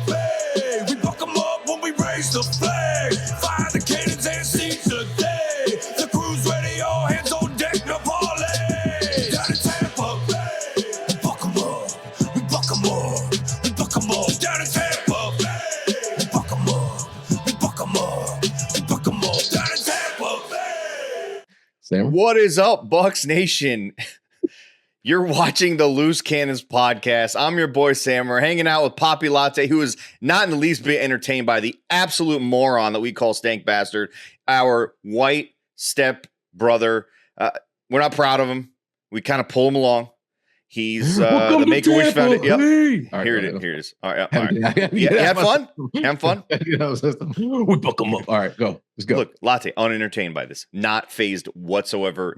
Bay. We buck 'em up when we raise the flag. Fire the cannons and seize the day. The crew's ready, all hands on deck, no parlay. Down in Tampa Bay. We buck 'em up. We buck 'em up. We buck 'em up. Down in Tampa Bay. We buck 'em up. We buck 'em up. We buck 'em up. Down in Tampa Bay. Sam? What is up, Bucs Nation? You're watching the Loose Cannons podcast. I'm your boy Sam. We're hanging out with Poppy Latte, who is not in the least bit entertained by the absolute moron that we call Stank Bastard, our white step brother. We're not proud of him. We kind of pull him along. He's the Make-A-Wish Foundation. Yep. All right, Here it is. All right. You had fun? Having fun? We book them up. All right, go. Let's go. Look, Latte, unentertained by this. Not phased whatsoever.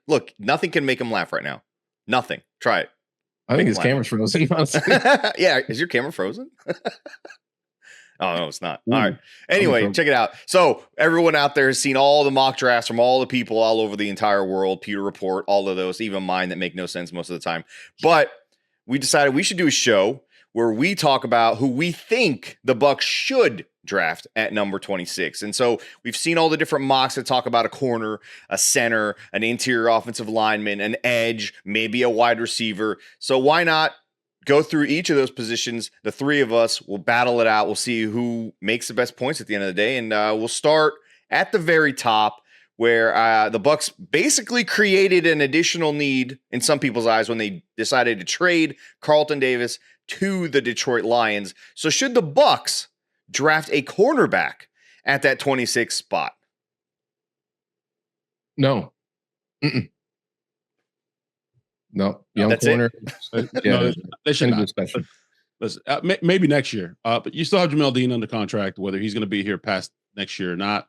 Look, nothing can make him laugh right now. Nothing. Try it. I think his camera's frozen. Honestly. Yeah. Is your camera frozen? Oh, no, it's not. All right. Anyway, check it out. So everyone out there has seen all the mock drafts from all the people all over the entire world, Pewter Report, all of those, even mine that make no sense most of the time. But we decided we should do a show where we talk about who we think the Bucs should draft at number 26. And so we've seen all the different mocks that talk about a corner, a center, an interior offensive lineman, an edge, maybe a wide receiver. So why not go through each of those positions? The three of us will battle it out. We'll see who makes the best points at the end of the day. And we'll start at the very top where the Bucs basically created an additional need in some people's eyes when they decided to trade Carlton Davis to the Detroit Lions. So should the Bucs draft a cornerback at that 26th spot? No. Mm-mm. No, young That's corner. No, they should not. Special. Listen, maybe next year. But you still have Jamel Dean under contract. Whether he's going to be here past next year or not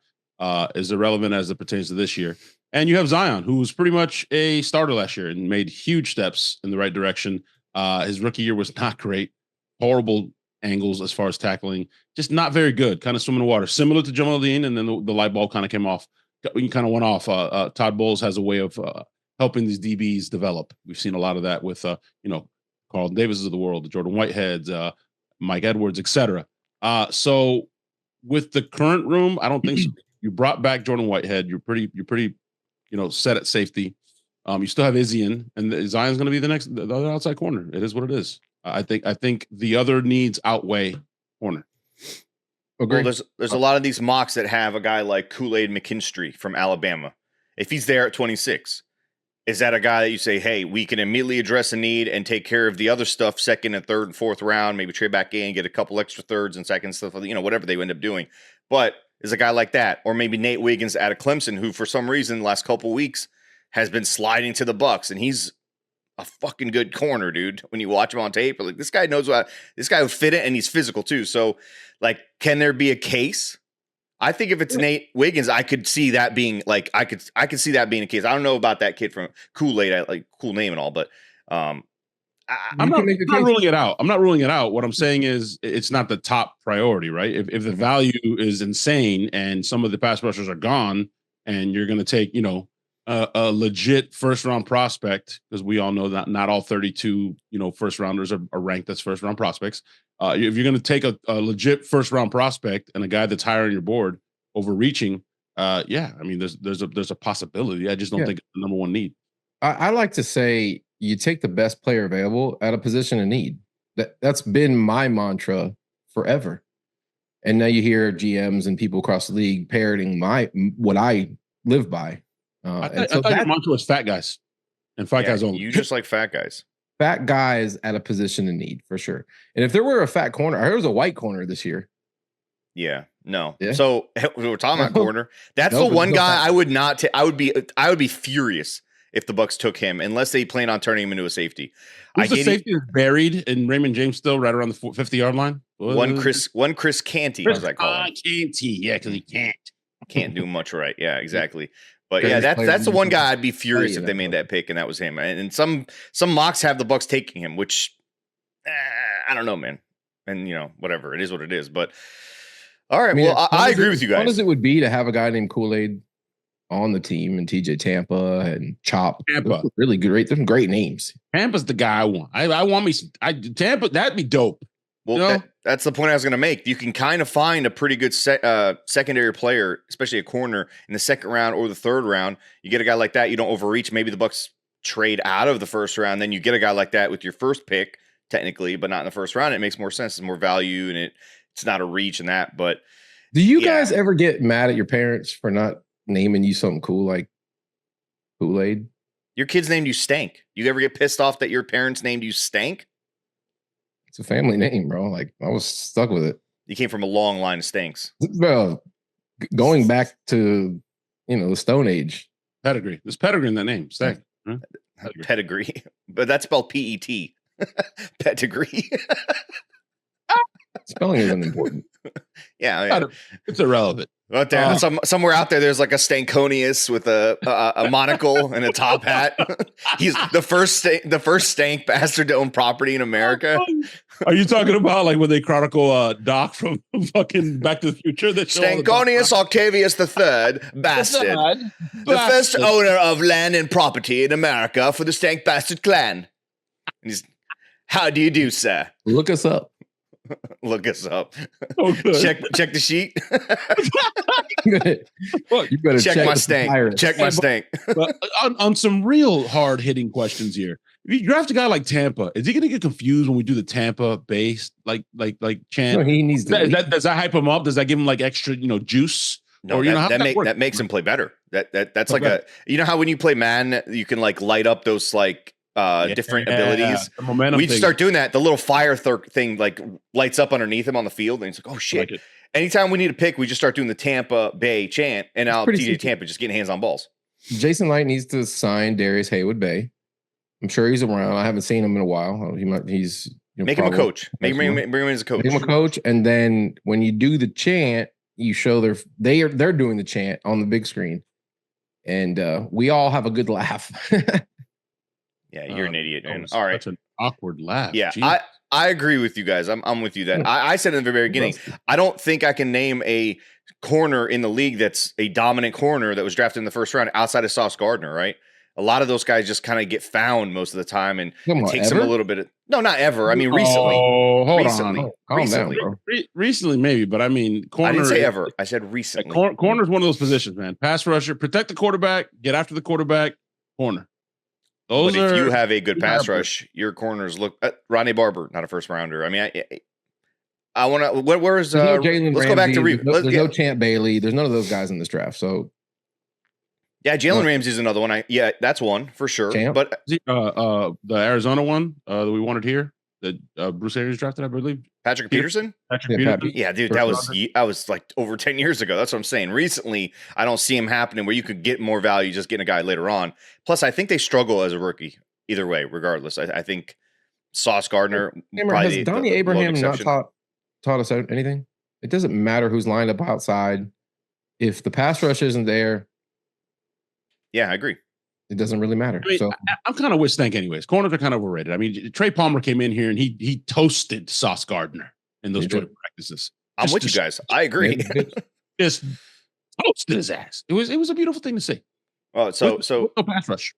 is irrelevant as it pertains to this year. And you have Zion, who was pretty much a starter last year and made huge steps in the right direction. His rookie year was not great. Horrible angles as far as tackling. Just not very good. Kind of swimming in the water. Similar to Jamel Dean, and then the light bulb kind of came off. You kind of went off. Todd Bowles has a way of helping these DBs develop. We've seen a lot of that with, Carl Davis of the world, the Jordan Whiteheads, Mike Edwards, etc. So with the current room, I don't think so. You brought back Jordan Whitehead. You're pretty, set at safety. You still have Izzy and Zion's going to be the other outside corner. It is what it is. I think the other needs outweigh corner. Well, there's a lot of these mocks that have a guy like Kool-Aid McKinstry from Alabama. If he's there at 26, is that a guy that you say, hey, we can immediately address a need and take care of the other stuff, second and third and fourth round, maybe trade back in, get a couple extra thirds and seconds, stuff, whatever they end up doing. But is a guy like that, or maybe Nate Wiggins out of Clemson, who for some reason the last couple weeks has been sliding to the Bucs, and he's a fucking good corner, dude. When you watch him on tape, like this guy knows this guy will fit it, and he's physical too. So, like, can there be a case? I think if it's Nate Wiggins, I could see that being like I could see that being a case. I don't know about that kid from Kool-Aid, I like cool name and all, but I'm not ruling it out. I'm not ruling it out. What I'm saying is it's not the top priority, right? If the value is insane and some of the pass rushers are gone, and you're going to take a legit first round prospect, because we all know that not all 32 first rounders are ranked as first round prospects. If you're going to take a legit first round prospect and a guy that's higher on your board overreaching, there's a possibility. I just don't think it's the number one need. I like to say you take the best player available at a position of need. That's been my mantra forever. And now you hear GMs and people across the league parroting what I live by. I thought your mantra was fat guys and fat guys only. You just like fat guys. Fat guys at a position of need, for sure. And if there were a fat corner, there was a white corner this year. Yeah, no. Yeah. So we're talking about corner. That's the one guy I would not take. I would be furious if the Bucs took him, unless they plan on turning him into a safety. Who's the safety that's buried in Raymond James still right around the 50-yard line? One Chris Canty, as I call him. Canty, yeah, because he can't do much right. Yeah, exactly. But yeah, that's the one guy I'd be furious if they made that pick and that was him. And some mocks have the Bucs taking him, which I don't know, man. And whatever, it is what it is. But all right, I agree with you guys. How fun as it would be to have a guy named Kool-Aid on the team, and TJ Tampa and Chop. Tampa, really great. They're great names. Tampa's the guy I want. I want me some Tampa. That'd be dope. Well, That's the point I was going to make. You can kind of find a pretty good secondary player, especially a corner in the second round or the third round. You get a guy like that, you don't overreach. Maybe the Bucs trade out of the first round, then you get a guy like that with your first pick, technically, but not in the first round. It makes more sense. It's more value, and it's not a reach in that. But do you guys ever get mad at your parents for not naming you something cool like Kool-Aid? Your kids named you Stank. You ever get pissed off that your parents named you Stank? It's a family name, bro. Like, I was stuck with it. You came from a long line of Stanks. Well, going back to, the Stone Age. Pedigree. There's pedigree in that name. Stank. Huh? Pedigree. But that's spelled P-E-T. Pedigree. Spelling isn't important. Yeah. It's irrelevant. But there, somewhere out there, there's like a Stankonius with a monocle and a top hat. He's the first stank bastard to own property in America. Are you talking about like when they chronicle Doc from fucking Back to the Future? Stankonius Octavius III, bastard. The first owner of land and property in America for the Stank Bastard clan. And he's, how do you do, sir? Look us up. Look us up. Oh, check the sheet. You better check my stank. Check my stank. On some real hard hitting questions here. If you draft a guy like Tampa, is he going to get confused when we do the Tampa base like chant? No, he needs to. Does that hype him up? Does that give him like extra juice? No, that makes him play better. That's like better. How when you play Madden, you can like light up those like different abilities. We start doing that. The little fire thing like lights up underneath him on the field, and it's like, oh shit. Like anytime we need a pick, we just start doing the Tampa Bay chant, and now TJ Tampa just getting hands on balls. Jason Light needs to sign Darius Haywood Bay. I'm sure he's around. I haven't seen him in a while. He's make him a coach. Bring him in as a coach. Make him a coach, and then when you do the chant, you show they're doing the chant on the big screen, and we all have a good laugh. Yeah, you're an idiot, man. All right. That's an awkward laugh. Yeah, jeez. I agree with you guys. I'm with you that I said in the very beginning, I don't think I can name a corner in the league that's a dominant corner that was drafted in the first round outside of Sauce Gardner, right? A lot of those guys just kind of get found most of the time, and it takes them a little bit of not ever. I mean, recently. Oh, hold recently. on. Recently. Down, recently, maybe, but I mean, corner. I didn't say ever. I said recently. Corner is one of those positions, man. Pass rusher, protect the quarterback, get after the quarterback, corner. But if you have a good pass rush, your corners look. Rodney Barber, not a first rounder. I mean, I want to. Where's no Jalen let's Ramsey, go back to there's no Champ Bailey. There's none of those guys in this draft. So Jalen Ramsey is another one. That's one for sure. Champ? But the Arizona one that we wanted here that Bruce Arians drafted, I believe. Patrick Peterson? Peterson? Yeah, dude, that was like over 10 years ago. That's what I'm saying. Recently, I don't see him happening where you could get more value just getting a guy later on. Plus, I think they struggle as a rookie either way, regardless. I think Sauce Gardner. Has Donnie Abraham not taught us anything? It doesn't matter who's lined up outside. If the pass rush isn't there. Yeah, I agree. It doesn't really matter. I mean, I'm kind of with Stank anyways. Corners are kind of overrated. I mean, Trey Palmer came in here and he toasted Sauce Gardner in those joint practices. I'm with you guys. I agree. Just toasted his ass. It was a beautiful thing to see. So no pass rush.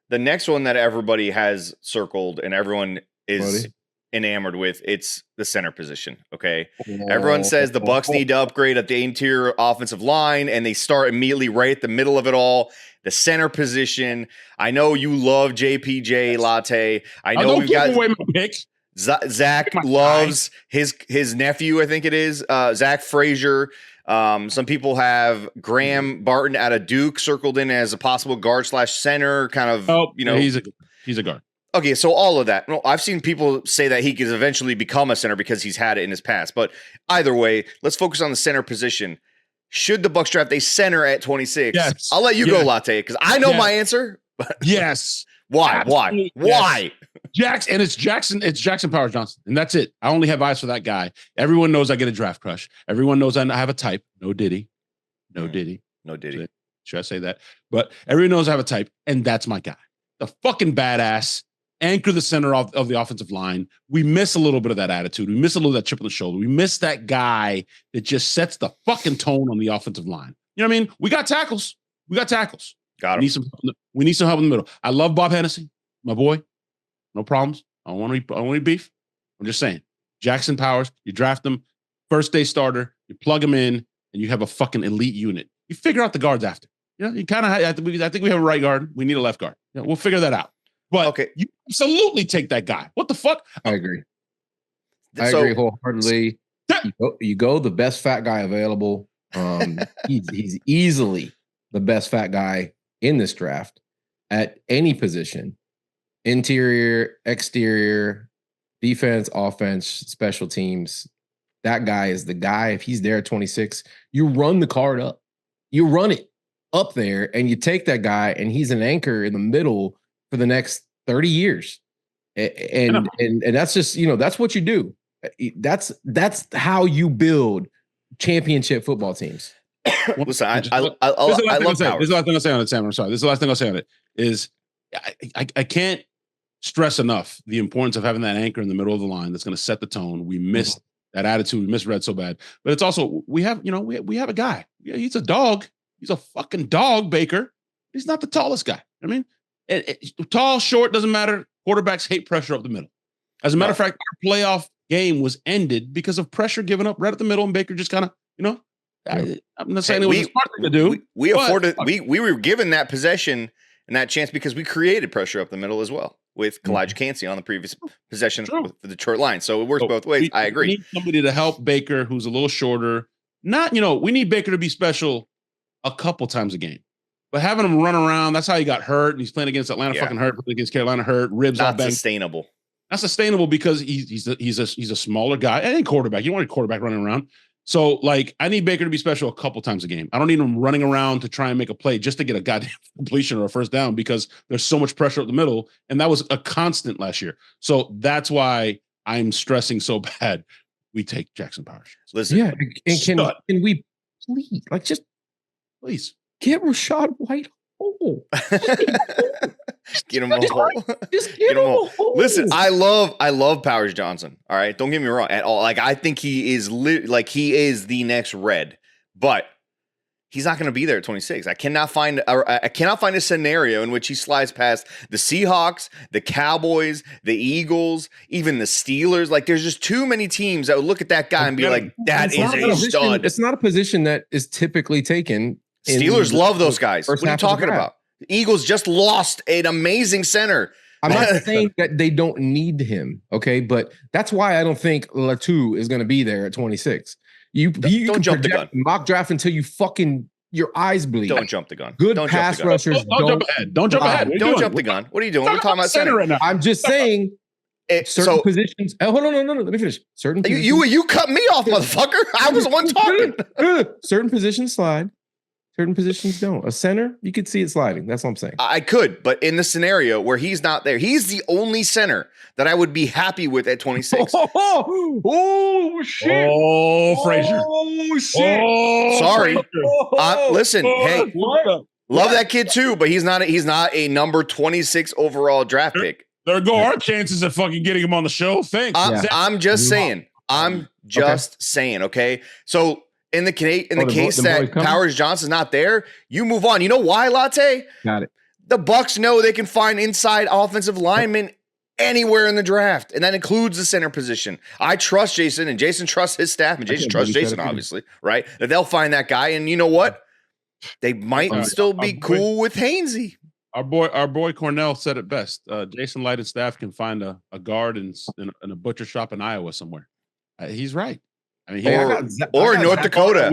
The next one that everybody has circled and everyone is enamored with, it's the center position. Okay. Everyone says the Bucs need to upgrade at the interior offensive line, and they start immediately right at the middle of it all. The center position. I know you love JPJ Latte. I know we've got away my pick. Zach loves his nephew, I think it is, Zach Frazier. Some people have Graham Barton out of Duke circled in as a possible guard / center, kind of, he's a guard. Okay, so all of that. Well, I've seen people say that he could eventually become a center because he's had it in his past. But either way, let's focus on the center position. Should the Bucs draft a center at 26? Yes. I'll let you go, Latte, because I know my answer. Yes. Why? Absolutely. Why? Jackson. It's Jackson Powers Johnson. And that's it. I only have eyes for that guy. Everyone knows I get a draft crush. Everyone knows I have a type. No Diddy. Should I say that? But everyone knows I have a type, and that's my guy. The fucking badass. Anchor the center of the offensive line. We miss a little bit of that attitude. We miss a little of that chip on the shoulder. We miss that guy that just sets the fucking tone on the offensive line. You know what I mean? We got tackles. Got him. We need some help in the middle. I love Bob Hennessy, my boy. No problems. I don't want any beef. I'm just saying. Jackson Powers, you draft him, first day starter, you plug him in, and you have a fucking elite unit. You figure out the guards after. You kind of. I think we have a right guard. We need a left guard. We'll figure that out. But you absolutely take that guy. What the fuck? I agree. I agree wholeheartedly. You go the best fat guy available. He's easily the best fat guy in this draft at any position: interior, exterior, defense, offense, special teams. That guy is the guy. If he's there at 26, you run the card up. You run it up there, and you take that guy, and he's an anchor in the middle for the next 30 years. And that's just, that's what you do. That's how you build championship football teams. Listen, I love Powers. This is the last thing I'll say on it, Sam. I'm sorry. This is the last thing I'll say on it is I can't stress enough the importance of having that anchor in the middle of the line that's going to set the tone. We missed that attitude. We misread so bad. But it's also, we have a guy. Yeah, he's a dog. He's a fucking dog, Baker. He's not the tallest guy. I mean, tall, short, doesn't matter. Quarterbacks hate pressure up the middle. As a matter of fact, our playoff game was ended because of pressure given up right at the middle, and Baker just kind of, I'm not saying it was a smart thing to do. We were given that possession and that chance because we created pressure up the middle as well with Kalijah Cansey on the previous possession with the Detroit Lions. So it works both ways. I agree. We need somebody to help Baker who's a little shorter. We need Baker to be special a couple times a game. But having him run around, that's how he got hurt. And he's playing against Atlanta fucking hurt, playing against Carolina hurt, ribs all banged. Sustainable. Not sustainable because he's a smaller guy. And a quarterback. You don't want a quarterback running around. So, I need Baker to be special a couple times a game. I don't need him running around to try and make a play just to get a goddamn completion or a first down because there's so much pressure up the middle. And that was a constant last year. So that's why I'm stressing so bad. We take Jackson Powers. Listen. Yeah. And can we please get Rachaad White hole? Get him a hole. Just get him a hole. Listen, I love Powers Johnson. All right, don't get me wrong at all. I think he is he is the next Red, but he's not going to be there at 26. I cannot find a scenario in which he slides past the Seahawks, the Cowboys, the Eagles, even the Steelers. There's just too many teams that would look at that guy and be like, "That is a stud." It's not a position that is typically taken. Steelers love those guys. What are you talking about? Eagles just lost an amazing center. I'm not saying that they don't need him, okay? But that's why I don't think Latu is going to be there at 26. You don't jump the gun. Mock draft until you your eyes bleed. Don't jump the gun. Good pass rushers. Don't jump ahead. Don't jump ahead. Don't jump the gun. What are you doing? We're talking about center right now. I'm just saying certain positions. Oh, hold on, no. Let me finish. Certain positions, you cut me off, motherfucker. I was the one talking. Certain positions slide. Certain positions don't. A center, you could see it sliding. That's what I'm saying. I could, but in the scenario where he's not there, he's the only center that I would be happy with at 26. Oh shit! Oh, Frazier! Oh shit! Oh, sorry. Listen, hey, love that kid too, but he's not a number 26 overall draft pick. There go our chances of fucking getting him on the show. Thanks. I'm just saying. I'm just saying. Okay, so. In the case that Powers Johnson's not there, you move on. You know why, Latte? Got it. The Bucs know they can find inside offensive linemen anywhere in the draft, and that includes the center position. I trust Jason, and Jason trusts his staff, and Jason trusts Jason, obviously, right? That they'll find that guy, and you know what? They might still be cool with Hainsey. Our boy Cornell said it best. Jason Light and staff can find a guard in a butcher shop in Iowa somewhere. He's right. I mean, or North Dakota,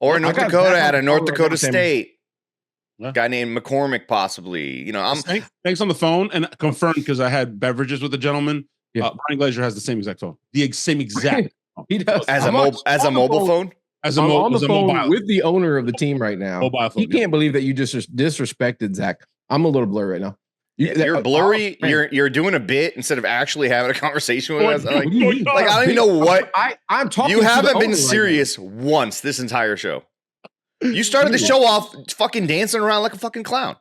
or North Dakota at a North Dakota State. Yeah. Guy named McCormick, possibly. I'm thanks on the phone and confirmed because I had beverages with the gentleman. Yeah. Brian Glazier has the same exact phone. The same exact. He does as a mobile phone. I'm on the phone with the owner of the team right now. Mobile phone, he can't believe that you just disrespected Zach. I'm a little blurry right now. You're blurry. You're doing a bit instead of actually having a conversation with us. I don't even know what I'm talking. You haven't been serious once this entire show. You started the show off fucking dancing around like a fucking clown.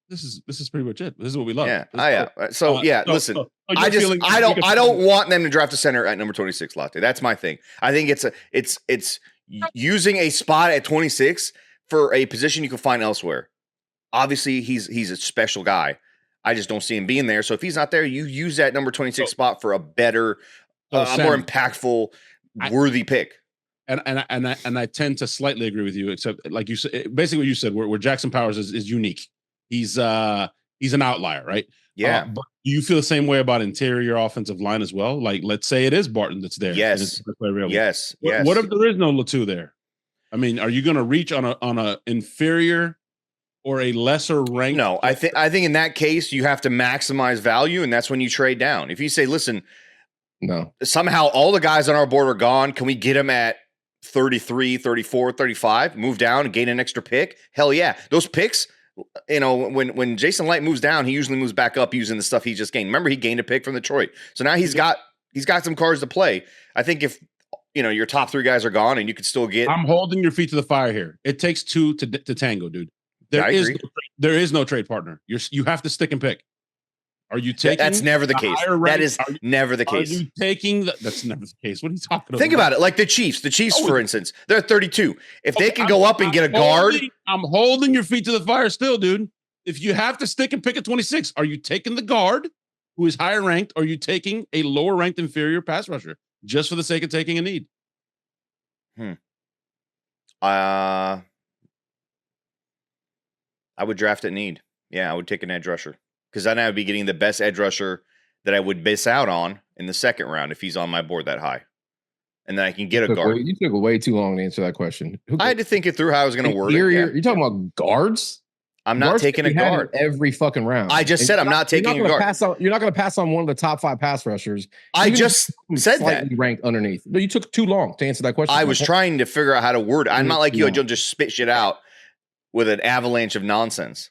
This is pretty much it. This is what we love. Yeah. So listen. I don't want them to draft a center at number 26, Latte. That's my thing. I think it's using a spot at 26 for a position you can find elsewhere. Obviously, he's a special guy. I just don't see him being there. So if he's not there, you use that number 26 spot for a better a Sam, more impactful, worthy pick. And I tend to slightly agree with you, except like you said, basically what you said, where Jackson Powers is unique. He's an outlier, right? Yeah. But do you feel the same way about interior offensive line as well? Like, let's say it is Barton that's there. Yes. Yes. What if there is no Latu there? I mean, are you going to reach on a inferior or a lesser rank? No, I think in that case you have to maximize value, and that's when you trade down. If you say, listen, no, somehow all the guys on our board are gone, can we get them at 33, 34, 35, move down and gain an extra pick? Hell yeah. Those picks, when Jason Light moves down, he usually moves back up using the stuff he just gained. Remember, he gained a pick from Detroit. So now he's got some cards to play. I think if your top 3 guys are gone and you could still get. I'm holding your feet to the fire here. It takes 2 to tango, dude. There is no trade partner. You have to stick and pick. Are you taking? That's never the case. That is never the case. Are you taking? That's never the case. What are you talking about? Think about it. Like the Chiefs. The Chiefs, for instance, they're 32. If they can go up and get a guard, I'm holding your feet to the fire still, dude. If you have to stick and pick at 26, are you taking the guard who is higher ranked? Or are you taking a lower ranked inferior pass rusher just for the sake of taking a need? I would draft at need. Yeah, I would take an edge rusher. Because then I would be getting the best edge rusher that I would miss out on in the second round if he's on my board that high. And then I can get a guard. You took way too long to answer that question. I had to think it through how I was going to word it. You're talking about guards? I'm not taking a guard. Every fucking round. I just said I'm not taking a guard. You're not going to pass on one of the top 5 pass rushers. I just said that. Ranked underneath. No, you took too long to answer that question. I was trying to figure out how to word it. I'm not like you. You'll just spit shit out with an avalanche of nonsense.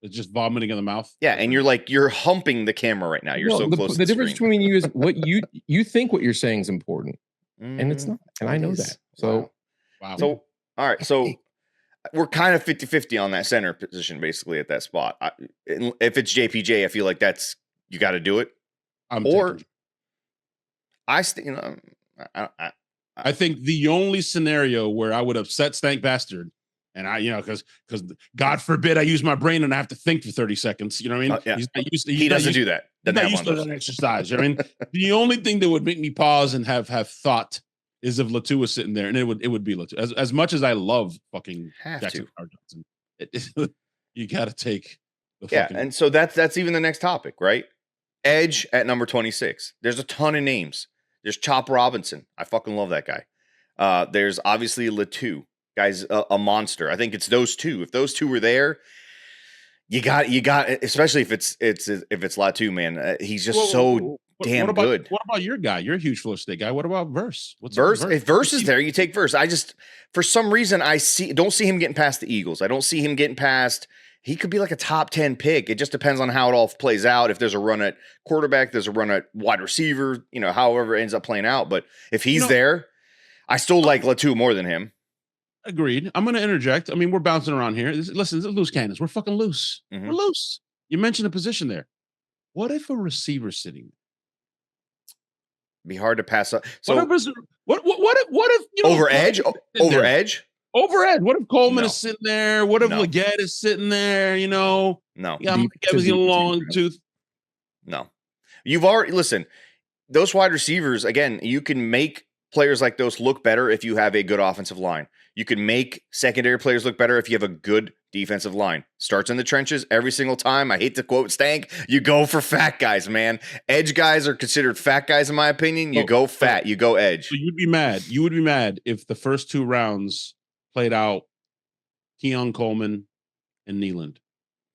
It's just vomiting in the mouth. Yeah, and you're humping the camera right now. You're so close. The difference between you is what you think what you're saying is important, and it's not. And I know that. So, wow. So, all right. So we're kind of 50-50 on that center position, basically at that spot. If it's JPJ, I feel like you got to do it. I think the only scenario where I would upset Stank Bastard. And because God forbid I use my brain and I have to think for 30 seconds. You know what I mean? Yeah. He doesn't do that. He's not used to that exercise. You know what I mean? The only thing that would make me pause and have thought is if Latu was sitting there, and it would be Latu. As much as I love fucking Jackson Johnson, you got to take the fucking. And so that's even the next topic, right? Edge at number 26. There's a ton of names. There's Chop Robinson. I fucking love that guy. There's obviously Latu. Guy's a monster. I think it's those two. If those two were there, you got, especially if it's Latu, man. He's just damn good. What about your guy? You're a huge Florida State guy. What about Verse? Verse? If Verse is there, you take Verse. I just, for some reason, don't see him getting past the Eagles. I don't see him getting past. He could be like a top 10 pick. It just depends on how it all plays out. If there's a run at quarterback, there's a run at wide receiver. However it ends up playing out. But if he's there, I still like Latu more than him. Agreed. I'm going to interject. I mean, we're bouncing around here. Listen, it's loose cannons. We're fucking loose. Mm-hmm. We're loose. You mentioned a position there. What if a receiver's sitting? Be hard to pass up. So what if over edge? Over edge? Over edge. What if Coleman is sitting there? What if Leggett is sitting there? No. Yeah, Leggett a long tooth. No. You've already those wide receivers, again, you can make players like those look better if you have a good offensive line. You can make secondary players look better if you have a good defensive line. Starts in the trenches every single time. I hate to quote Stank. You go for fat guys, man. Edge guys are considered fat guys, in my opinion. You go fat. You go edge. So you'd be mad. You would be mad if the first 2 rounds played out Keon Coleman and Nealand.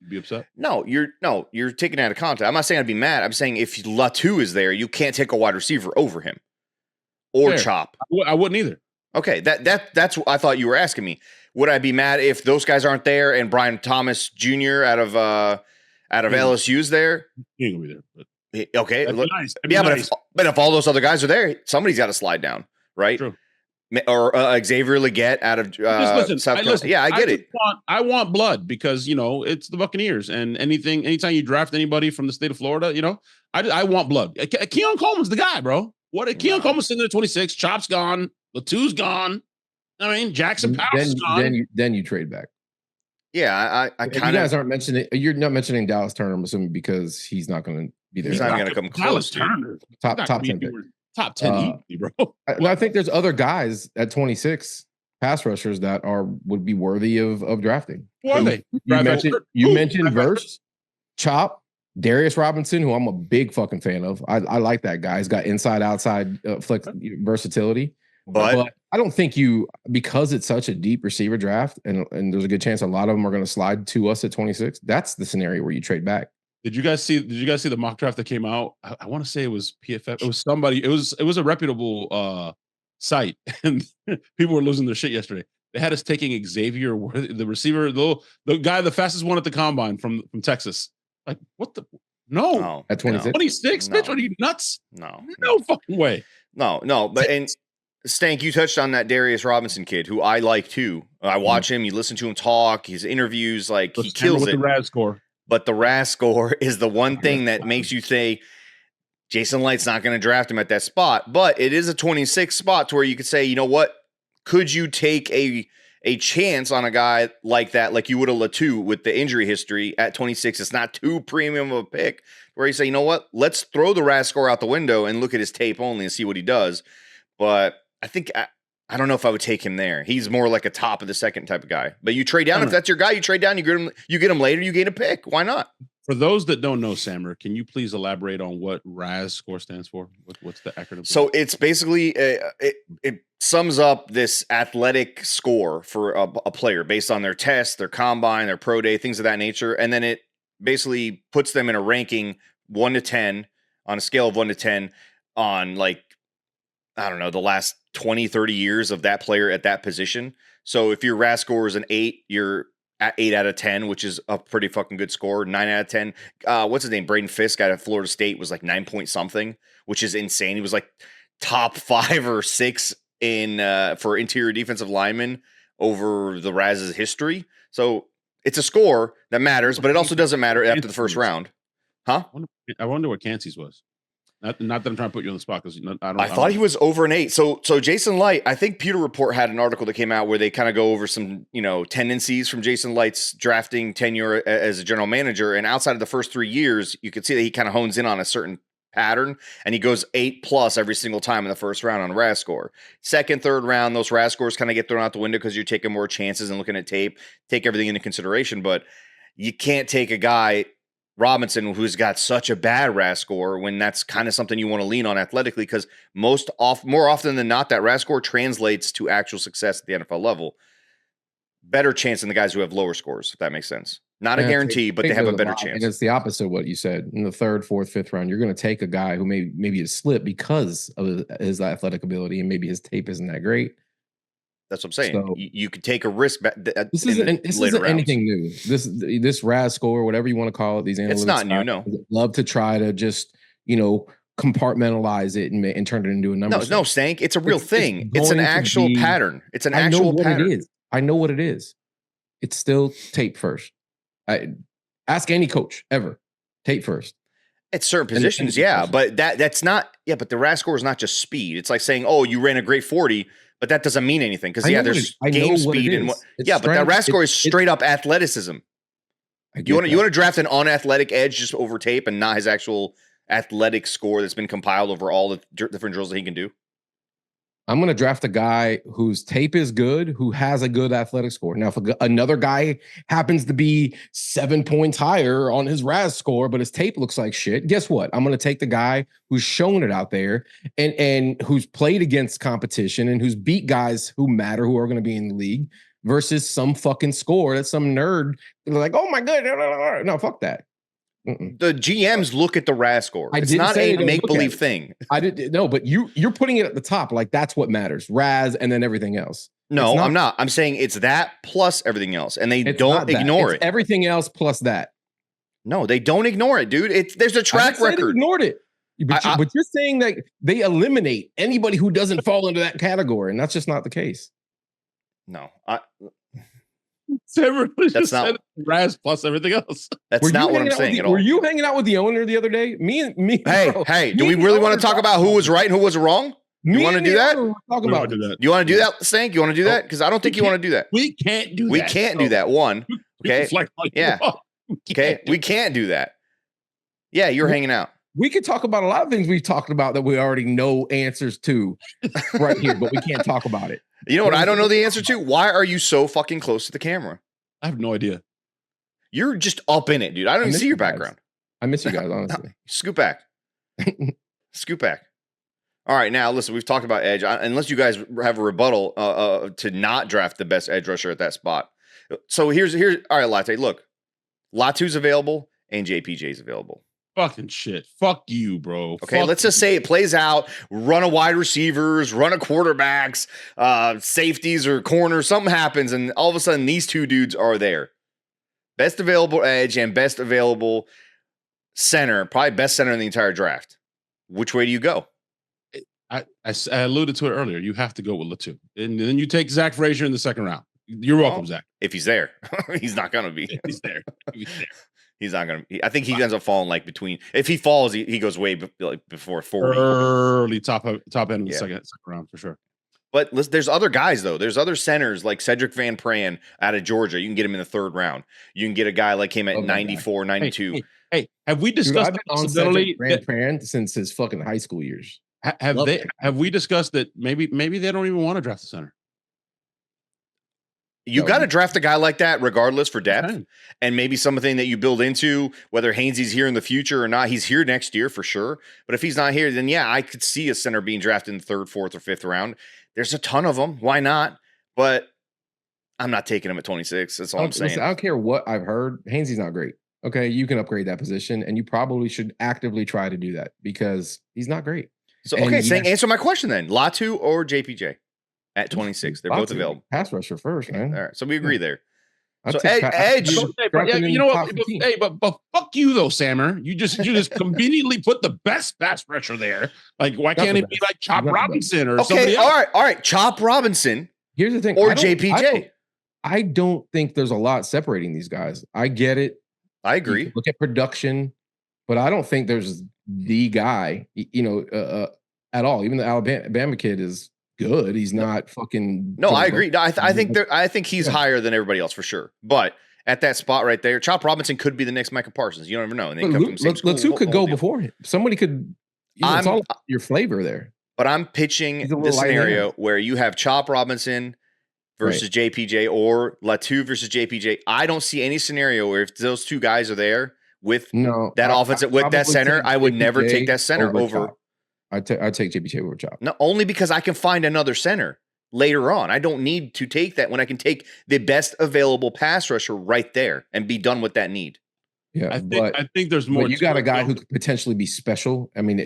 You'd be upset? No, you're taking it out of context. I'm not saying I'd be mad. I'm saying if Latu is there, you can't take a wide receiver over him. Or Fair. Chop. I wouldn't either. Okay, that's what I thought you were asking me. Would I be mad if those guys aren't there and Brian Thomas Jr. out of LSU's there? He ain't gonna be there. Okay, nice. But if all those other guys are there, somebody's got to slide down, right? True. Or Xavier Leggett out of South Carolina. Yeah, I get it. I want blood because it's the Buccaneers, and anytime you draft anybody from the state of Florida, I want blood. Keon Coleman's the guy, bro. Keon Coleman's sitting there at 26. Chop's gone. Latu's gone. I mean, Jackson Powers is gone. Then you trade back. Yeah, I kind of. You guys aren't mentioning. You're not mentioning Dallas Turner, I'm assuming, because he's not going to be there. He's not going to come close. Turner, top 10 pick. top 10 easy, bro. I think there's other guys at 26 pass rushers that would be worthy of drafting. Who are they? You mentioned Verse, Chop, Darius Robinson, who I'm a big fucking fan of. I like that guy. He's got inside outside flex versatility. But I don't think because it's such a deep receiver draft, and there's a good chance a lot of them are going to slide to us at 26. That's the scenario where you trade back. Did you guys see the mock draft that came out? I want to say it was PFF. It was somebody. It was a reputable site, and people were losing their shit yesterday. They had us taking Xavier, the receiver, the guy, the fastest one at the combine from Texas. Like, what the? No, at 26, 26, bitch. Are you nuts? No fucking way. No. But and Stank, you touched on that Darius Robinson kid, who I like too. I watch him. You listen to him talk. His interviews, like he kills it. The RAS score. But the RAS score is the one thing that makes you say Jason Light's not going to draft him at that spot. But it is a 26 spot to where you could say, you know what? Could you take a chance on a guy like that, like you would a Latu with the injury history at 26? It's not too premium of a pick where you say, you know what? Let's throw the RAS score out the window and look at his tape only and see what he does. But I think I don't know if I would take him there. He's more like a top of the second type of guy. But you trade down. If that's your guy, you trade down, you get him later, you gain a pick. Why not? For those that don't know, Sammer, can you please elaborate on what RAS score stands for? What's the acronym? So it's basically it sums up this athletic score for a player based on their test, their combine, their pro day, things of that nature. And then it basically puts them in a ranking 1 to 10 on a scale of 1 to 10 on, like, I don't know, the last 20, 30 years of that player at that position. So if your RAS score is an 8, you're at 8 out of 10, which is a pretty fucking good score. 9 out of 10. What's his name? Braden Fisk out of Florida State was like 9 point something, which is insane. He was like top 5 or 6 in for interior defensive linemen over the Raz's history. So it's a score that matters, but it also doesn't matter after the first round. Huh? I wonder what Cansey's was. Not that I'm trying to put you on the spot, because I thought he was over an 8. So Jason Light, I think Pewter Report had an article that came out where they kind of go over some, tendencies from Jason Light's drafting tenure as a general manager. And outside of the first 3 years, you can see that he kind of hones in on a certain pattern, and he goes 8+ every single time in the first round on RAS score. Second, third round, those RAS scores kind of get thrown out the window because you're taking more chances and looking at tape, take everything into consideration. But you can't take a guy Robinson, who's got such a bad RAS score, when that's kind of something you want to lean on athletically, because more often than not, that RAS score translates to actual success at the NFL level. Better chance than the guys who have lower scores, if that makes sense. Not a guarantee, but they have a better chance. And it's the opposite of what you said. In the third, fourth, fifth round, you're going to take a guy who maybe is slipped because of his athletic ability, and maybe his tape isn't that great. That's what I'm saying. So, you could take a risk. This isn't anything new. This RAS score, whatever you want to call it, these analytics. It's not new. No, love to try to just compartmentalize it and turn it into a number. No, Stank. It's a real thing. It's an actual pattern. It's an actual pattern. I know what it is. It's still tape first. Ask any coach ever. Tape first. At certain positions, but that's not. Yeah, but the RAS score is not just speed. It's like saying, "Oh, you ran a great 40." But that doesn't mean anything, because there's game speed and but that RAS score is straight up athleticism. You want to draft an unathletic edge just over tape and not his actual athletic score that's been compiled over all the different drills that he can do? I'm going to draft a guy whose tape is good, who has a good athletic score. Now, if another guy happens to be 7 points higher on his RAS score, but his tape looks like shit, guess what? I'm going to take the guy who's shown it out there and who's played against competition and who's beat guys who matter, who are going to be in the league, versus some fucking score that some nerd like, oh my God, no, fuck that. The GMs look at the RAS score. It's not a make-believe thing. But you're putting it at the top, like that's what matters. RAS and then everything else. No, I'm not. I'm saying it's that plus everything else, and they don't ignore it. Everything else plus that. No, they don't ignore it, dude. There's a track record. They ignored it. But you're saying that they eliminate anybody who doesn't fall into that category, and that's just not the case. No, that's not RAS plus everything else. That's not what I'm saying at all. Were you hanging out with the owner the other day? Me. Hey, do we really want to talk about who was right and who was wrong? You want to do that? Talk about that. You want to do that, Stank? You want to do that? Because I don't think you want to do that. We can't do that. We can't do that. One. Okay. Yeah. Okay. We can't do that. Yeah, you're hanging out. we could talk about a lot of things we've talked about that we already know answers to right here, but we can't talk about it. You know what I don't know the answer to? Why are you so fucking close to the camera? I have no idea. You're just up in it, dude. I don't even see your background. I miss you guys, honestly. Scoot back. Scoot back. All right, now listen, we've talked about edge. Unless you guys have a rebuttal to not draft the best edge rusher at that spot. So here's all right, Latte. Look, Latu's available and JPJ's available. Fucking shit. Fuck you, bro. Okay, let's just say it plays out. Run a wide receivers, run a quarterbacks, safeties or corners. Something happens, and all of a sudden these two dudes are there. Best available edge and best available center, probably best center in the entire draft. Which way do you go? I alluded to it earlier. You have to go with Latu. And then you take Zach Frazier in the second round. You're welcome, Zach. If he's there. He's not going to be. If he's there. He's not going to. I think he ends up falling like between. If he falls, he goes way before 40. Early top end of the second round for sure. But there's other guys, though. There's other centers like Cedric Van Pran out of Georgia. You can get him in the third round. You can get a guy like him at 94, 92. Hey, have we discussed the possibility Van Pran since his fucking high school years? Have we discussed that maybe they don't even want to draft the center? You got to draft a guy like that regardless for depth and maybe something that you build into, whether Hainsey's here in the future or not. He's here next year for sure. But if he's not here, then yeah, I could see a center being drafted in the third, fourth, or fifth round. There's a ton of them. Why not? But I'm not taking him at 26. That's all I'm saying. Listen, I don't care what I've heard. Hainsey's not great. Okay, you can upgrade that position, and you probably should actively try to do that because he's not great. So, answer my question then. Latu or JPJ at 26? They're both available. Pass rusher first, man. All right, so we agree there. So edge. You know what? But fuck you though, Sammer. You just conveniently put the best pass rusher there. Like, why can't it be like Chop Robinson or somebody else? All right. Chop Robinson. Here's the thing. Or JPJ. I don't think there's a lot separating these guys. I get it. I agree. Look at production, but I don't think there's the guy, at all. Even the Alabama kid is good. He's not fucking. No, I agree. No, I think he's higher than everybody else for sure. But at that spot right there, Chop Robinson could be the next Micah Parsons. You don't ever know. And they come from the same school. Latu could go before him. Somebody could. It's all your flavor there. But I'm pitching this scenario where you have Chop Robinson versus JPJ or Latu versus JPJ. I don't see any scenario where if those two guys are there with that offensive with that center, I would never take that center over. I'd take JPJ over Chop. No, only because I can find another center later on. I don't need to take that when I can take the best available pass rusher right there and be done with that need. Yeah, I think there's more. You got a guy who could potentially be special. I mean,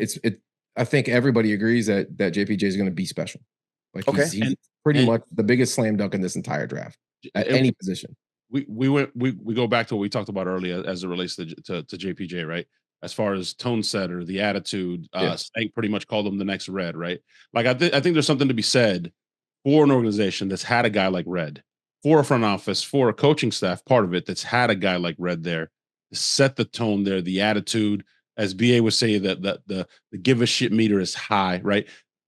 I think everybody agrees that JPJ is going to be special. Like he's pretty much the biggest slam dunk in this entire draft at any position. We go back to what we talked about earlier as it relates to JPJ, right? As far as tone setter, the attitude, Stank pretty much called him the next Red, right? Like I think there's something to be said for an organization that's had a guy like Red, for a front office, for a coaching staff, part of it that's had a guy like Red there to set the tone there, the attitude, as BA would say, that the give a shit meter is high, right?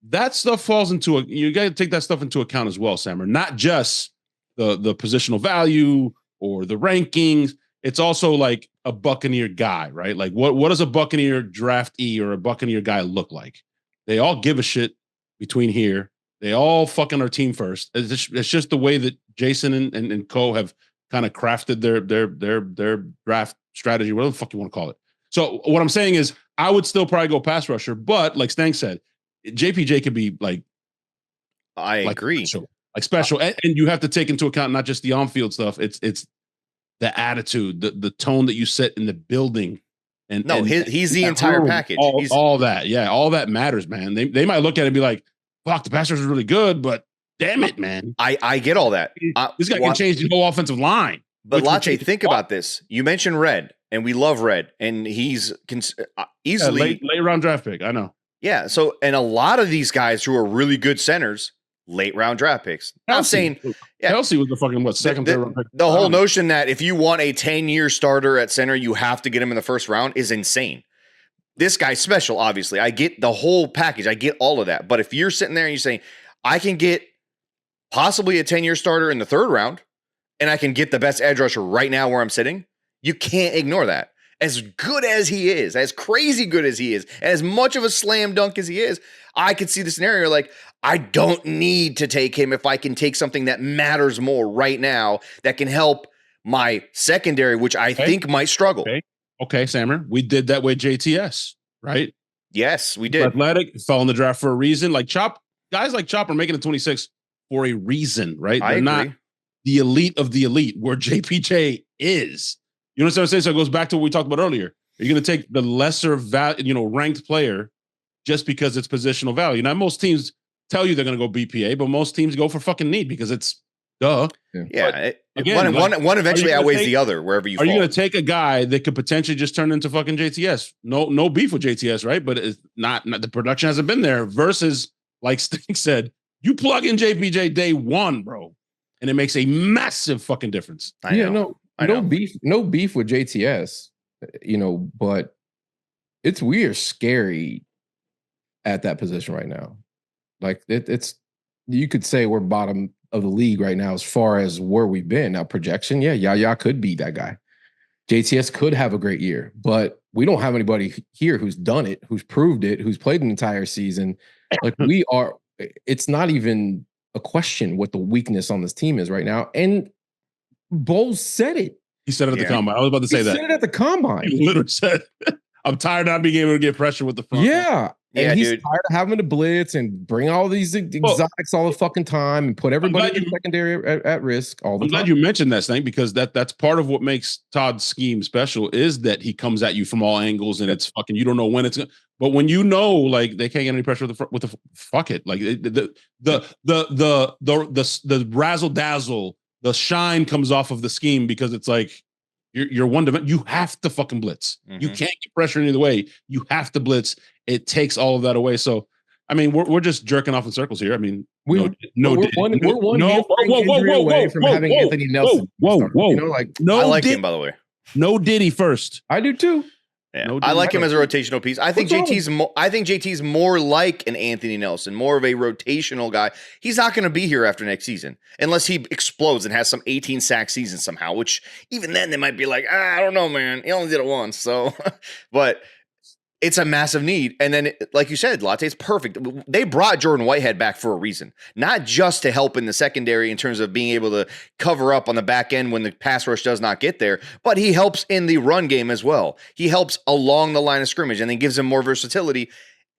That stuff falls into you got to take that stuff into account as well, Sammer. Not just the positional value or the rankings. It's also like a Buccaneer guy, right? Like what does a Buccaneer draftee or a Buccaneer guy look like? They all give a shit between here. They all fucking are team first. It's just the way that Jason and Co have kind of crafted their draft strategy, whatever the fuck you want to call it. So what I'm saying is I would still probably go pass rusher, but like Stank said, JPJ could be like, I agree. Special. And you have to take into account not just the on-field stuff. It's the attitude, the tone that you set in the building. He's the entire package. All that. Yeah. All that matters, man. They might look at it and be like, fuck, the pass rusher is really good, but damn it, man. I get all that. This guy can change the whole offensive line. But Latte, think about this. You mentioned Red, and we love Red, and he's easily late round draft pick. I know. Yeah. So, and a lot of these guys who are really good centers, late round draft picks. I'm saying Kelsey was the fucking second, third round pick. The whole notion that if you want a 10-year starter at center, you have to get him in the first round is insane. This guy's special, obviously. I get the whole package. I get all of that. But if you're sitting there and you're saying, I can get possibly a 10-year starter in the third round, and I can get the best edge rusher right now where I'm sitting, you can't ignore that. as good as he is, as crazy good as he is, and as much of a slam dunk as he is, I could see the scenario like, I don't need to take him if I can take something that matters more right now that can help my secondary, which I think might struggle. Okay, Sammer, we did that with JTS, right? Yes, we did. Athletic, fell in the draft for a reason. Like guys like Chop are making it 26 for a reason, right? They're not the elite of the elite, where JPJ is. You know what I'm saying? So it goes back to what we talked about earlier. Are you going to take the lesser ranked player just because it's positional value? Now, most teams tell you they're going to go BPA, but most teams go for fucking need because it's duh. Yeah. One eventually outweighs the other wherever you fall. Are you going to take a guy that could potentially just turn into fucking JTS? No beef with JTS, right? But it's not the production hasn't been there versus, like Stink said, you plug in JPJ day one, bro, and it makes a massive fucking difference. No beef with JTS, but it's weird, scary at that position right now. Like it's you could say we're bottom of the league right now as far as where we've been. Now projection, Yaya could be that guy. JTS could have a great year, but we don't have anybody here who's done it, who's proved it, who's played an entire season. Like it's not even a question what the weakness on this team is right now. And Bowles said it. He said it at the combine. I was about to say that. He said it at the combine. He literally said, I'm tired of not being able to get pressure with the front. Yeah. And he's tired of having to blitz and bring all these exotics all the fucking time and put everybody in secondary at risk all the time. I'm glad you mentioned that, thing, because that's part of what makes Todd's scheme special is that he comes at you from all angles and it's fucking, you don't know when it's going to. But when you know, like they can't get any pressure with the fuck it, like the razzle dazzle, the shine comes off of the scheme because it's like you're one dimension. You have to fucking blitz. You can't get pressure any other way. You have to blitz. It takes all of that away. So, I mean, we're just jerking off in circles here. I mean, we're one injury away from having Anthony Nelson. I like him, by the way. No Diddy first. I do too. Yeah, I like him as a rotational piece. I think JT's more like an Anthony Nelson, more of a rotational guy. He's not going to be here after next season unless he explodes and has some 18 sack season somehow, which even then they might be like, I don't know, man. He only did it once. So, but it's a massive need. And then, like you said, Latte's perfect. They brought Jordan Whitehead back for a reason, not just to help in the secondary in terms of being able to cover up on the back end when the pass rush does not get there, but he helps in the run game as well. He helps along the line of scrimmage and then gives him more versatility.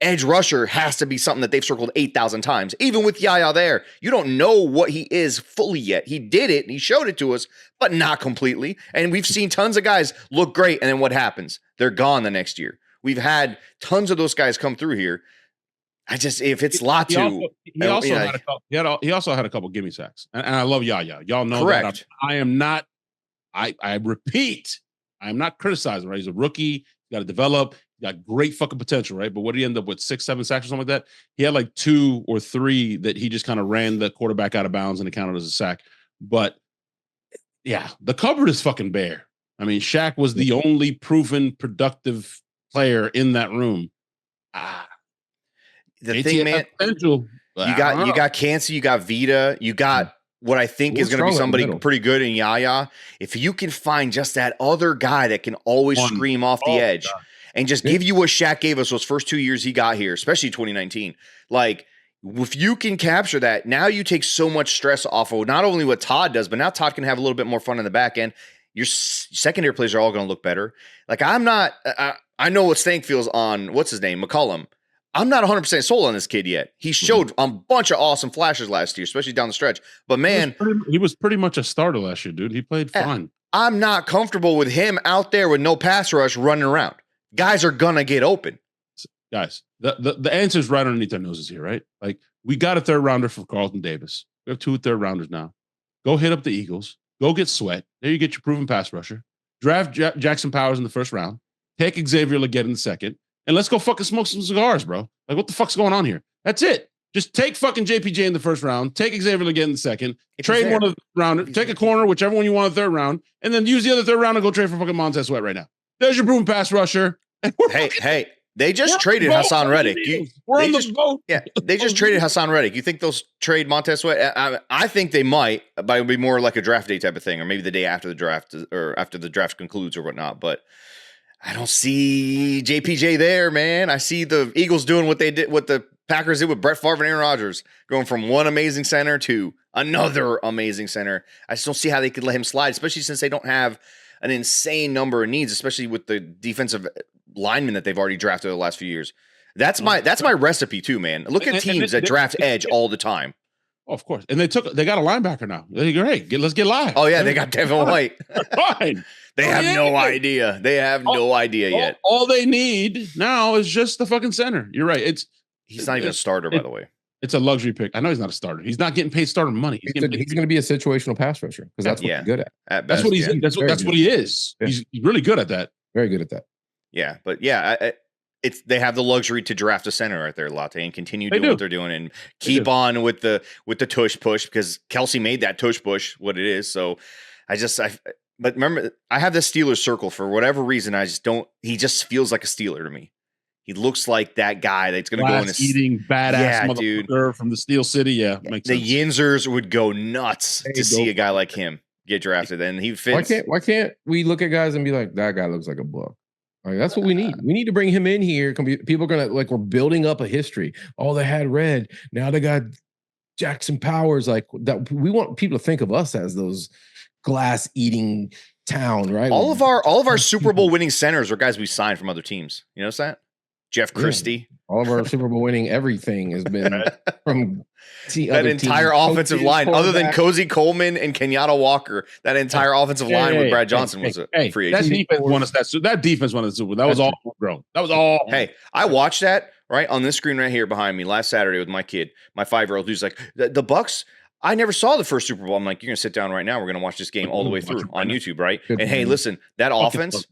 Edge rusher has to be something that they've circled 8,000 times. Even with Yaya there, you don't know what he is fully yet. He did it, and he showed it to us, but not completely. And we've seen tons of guys look great, and then what happens? They're gone the next year. We've had tons of those guys come through here. If it's Latu, he also had a couple gimme sacks, and I love Yaya. Y'all know correct. That I am not. I repeat, I am not criticizing. Right, he's a rookie. He's got to develop. He got great fucking potential. Right, but what did he end up with 6, 7 sacks or something like that? He had like 2 or 3 that he just kind of ran the quarterback out of bounds and it counted as a sack. But yeah, the cupboard is fucking bare. I mean, Shaq was the only proven productive player in that room. The thing, man, you got Cansey, you got Vita, you got what I think is going to be somebody pretty good in Yaya. If you can find just that other guy that can always scream off the edge and just give you what Shaq gave us those first 2 years he got here, especially 2019, like if you can capture that, now you take so much stress off of not only what Todd does, but now Todd can have a little bit more fun in the back end. Your secondary players are all going to look better. Like I know what Stank feels on, what's his name, McCollum. I'm not 100% sold on this kid yet. He showed a bunch of awesome flashes last year, especially down the stretch. But man, he was pretty much a starter last year, dude. He played fine. I'm not comfortable with him out there with no pass rush running around. Guys are going to get open. Guys, the answer is right underneath our noses here, right? Like, we got a 3rd rounder for Carlton Davis. We have 2 3rd rounders now. Go hit up the Eagles. Go get Sweat. There you get your proven pass rusher. Draft Jackson Powers in the 1st round. Take Xavier Leggett in the 2nd. And let's go fucking smoke some cigars, bro. Like, what the fuck's going on here? That's it. Just take fucking JPJ in the 1st round. Take Xavier Leggett in the 2nd. Trade one of the rounders. Take a corner, whichever one you want in the 3rd round. And then use the other 3rd round and go trade for fucking Montez Sweat right now. There's your proven pass rusher. Hey. They just traded Hassan Reddick. They just traded Hassan Reddick. You think they'll trade Montez Sweat? I think they might, but it would be more like a draft day type of thing, or maybe the day after the draft, or after the draft concludes or whatnot. But I don't see JPJ there, man. I see the Eagles doing what the Packers did with Brett Favre and Aaron Rodgers, going from one amazing center to another amazing center. I just don't see how they could let him slide, especially since they don't have an insane number of needs, especially with the defensive linemen that they've already drafted the last few years. That's my recipe too, man. Look at teams that draft edge all the time. Oh, of course. And they got a linebacker now. They're great. Let's get live. Oh, yeah, they got Devin White. Fine. They have no idea. They have no idea yet. All they need now is just the fucking center. You're right. He's not even a starter, by the way. It's a luxury pick. I know he's not a starter. He's not getting paid starter money. He's going to be a situational pass rusher because that's what he's good at. That's what he's in. That's what he is. Yeah. He's really good at that. Very good at that. Yeah, but they have the luxury to draft a center right there, Latte, and continue doing what they're doing and keep on with the tush push because Kelsey made that tush push what it is. So but remember, I have this Steelers circle for whatever reason. He just feels like a Steeler to me. He looks like that guy that's going to go in a eating badass motherfucker from the Steel City. Yeah, makes sense. The Yinzers would go nuts to see a guy like him get drafted, and he fits. Why can't we look at guys and be like, that guy looks like a Buck? Like, that's what we need. We need to bring him in here. People are gonna we're building up a history. Oh, they had Red. Now they got Jackson Powers. Like that. We want people to think of us as those glass eating town, right? All of our Super Bowl winning centers are guys we signed from other teams. You notice that? Jeff Christie. Yeah. All of our Super Bowl winning everything has been from that entire offensive line, other than Cozy Coleman and Kenyatta Walker. That entire offensive line with Brad Johnson was a free agent. That defense won us the Super Bowl. That was all grown. That was all. Hey, I watched that right on this screen right here behind me last Saturday with my kid, my 5-year-old, who's like, the Bucs. I never saw the first Super Bowl. I'm like, you're gonna sit down right now. We're gonna watch this game all the way through on YouTube, right? And hey, listen, that offense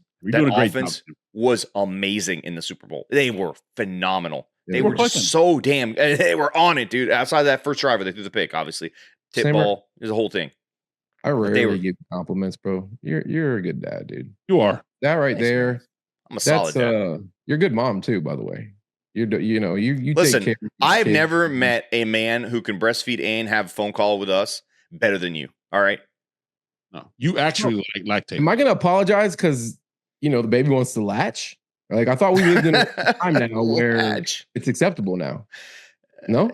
was amazing in the Super Bowl. They were phenomenal. They were just so damn. They were on it, dude. Outside of that first driver, they threw the pick. Obviously, tip ball is the whole thing. I rarely give compliments, bro. You're a good dad, dude. You are. That right there. Man. I'm a solid dad. You're a good mom too, by the way. You listen. Take care of I've kids. never met a man who can breastfeed and have a phone call with us better than you. All right. No, you actually like lactate. Am I gonna apologize because the baby wants to latch? Like, I thought we lived in a time now where it's acceptable now. No?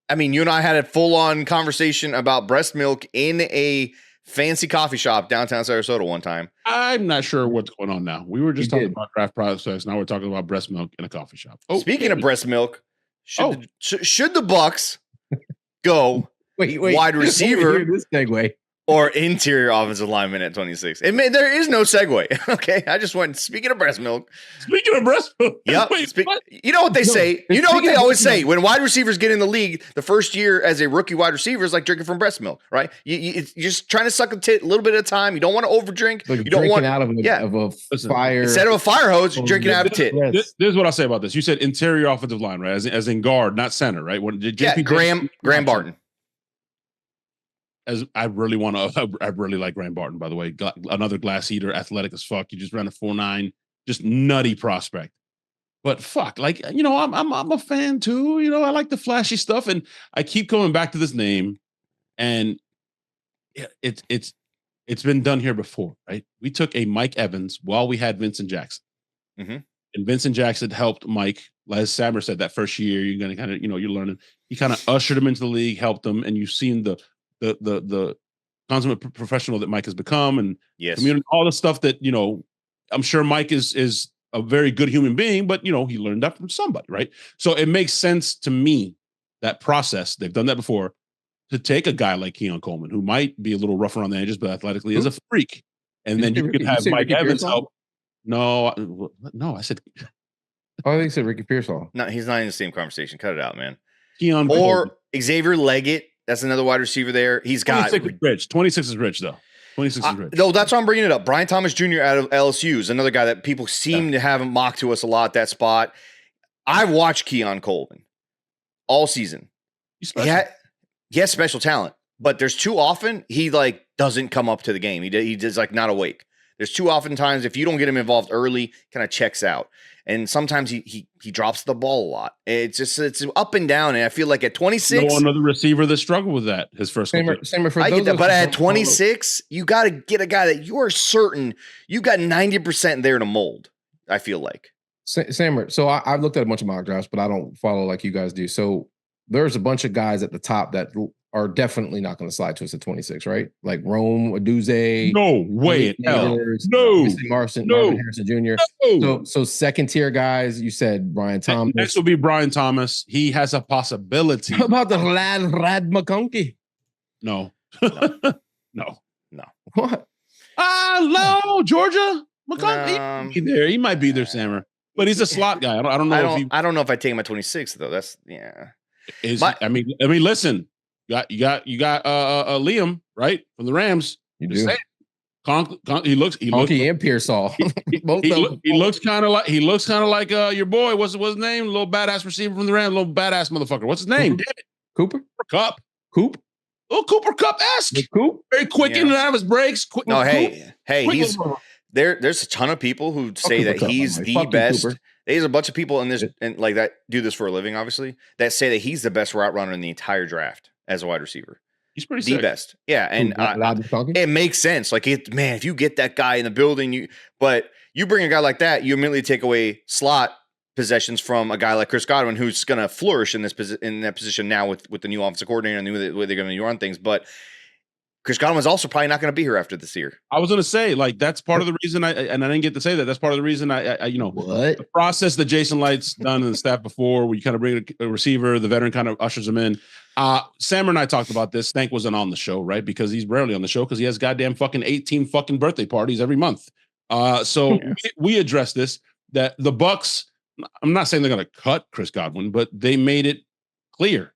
I mean, you and I had a full-on conversation about breast milk in a fancy coffee shop downtown Sarasota one time. I'm not sure what's going on now. We were just talking about draft process. Now we're talking about breast milk in a coffee shop. Oh, speaking of breast milk, should the Bucs go wide receiver this segue. or interior offensive lineman at 26? There is no segue. Okay, I just went. Speaking of breast milk. Yep. You know what they say. You know what they always say. When wide receivers get in the league, the first year as a rookie wide receiver is like drinking from breast milk, right? You're just trying to suck a tit a little bit at a time. You don't want to overdrink. Like you don't want out of a fire. Instead of a fire hose, you're drinking out of a tit. This is what I'll say about this. You said interior offensive line, right? As in guard, not center, right? Graham Barton. As I really like Graham Barton, by the way. Another glass eater, athletic as fuck. You just ran a 4.9, just nutty prospect. But fuck, I'm a fan too. I like the flashy stuff, and I keep coming back to this name, and it's been done here before, right? We took a Mike Evans while we had Vincent Jackson, and Vincent Jackson helped Mike. As Sammer said, that first year, you're gonna kind of, you're learning. He kind of ushered him into the league, helped him, and you've seen the consummate professional that Mike has become, and community, all the stuff that I'm sure Mike is a very good human being, but he learned that from somebody, right? So it makes sense to me, that process. They've done that before, to take a guy like Keon Coleman, who might be a little rough around the edges, but athletically is a freak, and then you could have Mike Evans help. No, I said. Oh, I think you said Ricky Pearsall. No, he's not in the same conversation. Cut it out, man. Keon or Xavier Leggett. That's another wide receiver there. He's got 26 is rich. 26 is rich, though. 26 is rich. No, that's why I'm bringing it up. Brian Thomas Jr. out of LSU is another guy that people seem to have mocked to us a lot, that spot. I've watched Keon Coleman all season. He has special talent, but there's too often he doesn't come up to the game. He does not awake. There's too often times if you don't get him involved early, kind of checks out. And sometimes he drops the ball a lot. It's up and down. And I feel like at 26, another receiver that struggled with that his first. Same for I get that, but at 26, you got to get a guy that you are certain you got 90% there to mold. I feel like. Sammer, so I've looked at a bunch of mock drafts, but I don't follow like you guys do. So there's a bunch of guys at the top that are definitely not going to slide to us at 26, right? Like Rome, Aduze. No way in hell. No. Marvin Harrison Jr. No. So second tier guys, you said Brian Thomas. Next will be Brian Thomas. He has a possibility. How about the Rad McConkey? No. No. What? No, Georgia. McConkey. He might be there, Sammer. But he's a slot guy. I don't know. I don't know if I take him at 26 though. That's I mean, listen. You got Liam right from the Rams. You Just do. Saying. He looks and Pearsall. He looks kind of like your boy. What's his name? Little badass receiver from the Rams. Little badass motherfucker. What's his name? Cooper Kupp. Little Cooper Kupp-esque. Coop. Very quick in and out of his breaks. He's there's a ton of people who say that he's the best. There's a bunch of people in this and like that do this for a living, obviously, that say that he's the best route runner in the entire draft as a wide receiver. He's pretty sick. Best. Yeah, and it makes sense. Like if you get that guy in the building, but you bring a guy like that, you immediately take away slot possessions from a guy like Chris Godwin, who's going to flourish in that position now with the new offensive coordinator and the way they're going to run things. But Chris Godwin's also probably not going to be here after this year. I was going to say, like, that's part of the reason I didn't get to say that. That's part of the reason I the process that Jason Light's done and the staff before, where you kind of bring a receiver, the veteran kind of ushers him in. Sam and I talked about this. Stank wasn't on the show, right? Because he's rarely on the show because he has goddamn fucking 18 fucking birthday parties every month. So we addressed this, that the Bucs, I'm not saying they're going to cut Chris Godwin, but they made it clear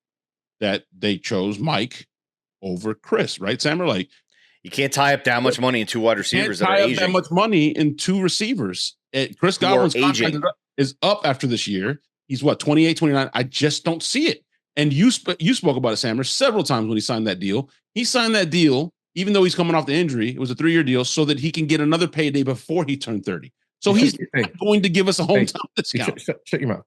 that they chose Mike over Chris, right, Sam? Like, you can't tie up that much money in two wide receivers that are aging. That much money in two receivers. Chris Godwin's contract is up after this year. He's what, 28, 29? I just don't see it. And you spoke about it, Sam, several times when he signed that deal. He signed that deal, even though he's coming off the injury. It was a 3-year deal so that he can get another payday before he turned 30. So he's not going to give us a hometown discount. Shut your mouth.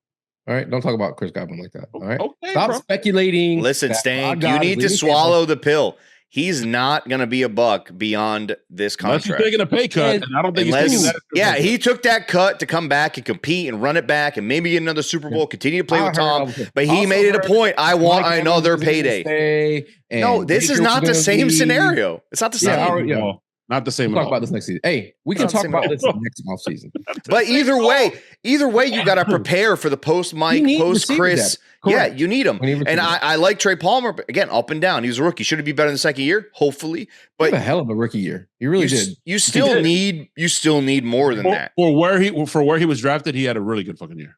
All right, don't talk about Chris Godwin like that. All right, okay, stop speculating. Listen, Stank, you need to swallow the pill. He's not going to be a Buck beyond this contract. Unless he's taking a pay cut, and I don't think he's taking that. Yeah, he took that cut to come back and compete and run it back and maybe get another Super Bowl, continue to play with Tom. But he made it a point. I want another payday. No, this is not the same scenario. It's not the same. Yeah. Not the same. We'll talk about this next season. Hey, we can talk about this next offseason. But either way, you got to prepare for the post Mike, post Chris. Yeah, you need him. And I like Trey Palmer, but again, up and down. He was a rookie. Should he be better in the second year? Hopefully. But a hell of a rookie year. He really did. You still need more than that. For where he was drafted, he had a really good fucking year.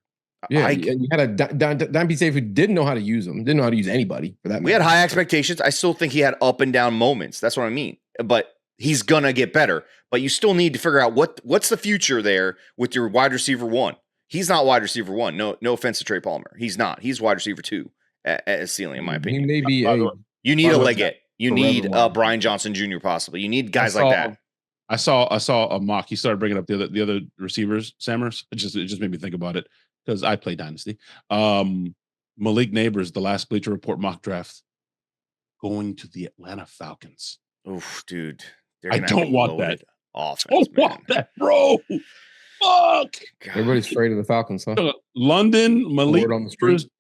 Yeah, you had a Don P. Safe who didn't know how to use him, didn't know how to use anybody for that matter. We had high expectations. I still think he had up and down moments. That's what I mean. But he's gonna get better, but you still need to figure out what's the future there with your wide receiver one. He's not wide receiver one. No offense to Trey Palmer. He's not. He's wide receiver two at ceiling, in my opinion. He may be you need a Leggett. You need Brian Johnson Jr. possibly. You need guys like that. I saw a mock. He started bringing up the other receivers, Sammers. It just made me think about it because I play Dynasty. Malik Neighbors, the last Bleacher Report mock draft, going to the Atlanta Falcons. Oof, dude. I don't want that. Offense, want that, bro. Fuck. God. Everybody's afraid of the Falcons, huh? London, Malik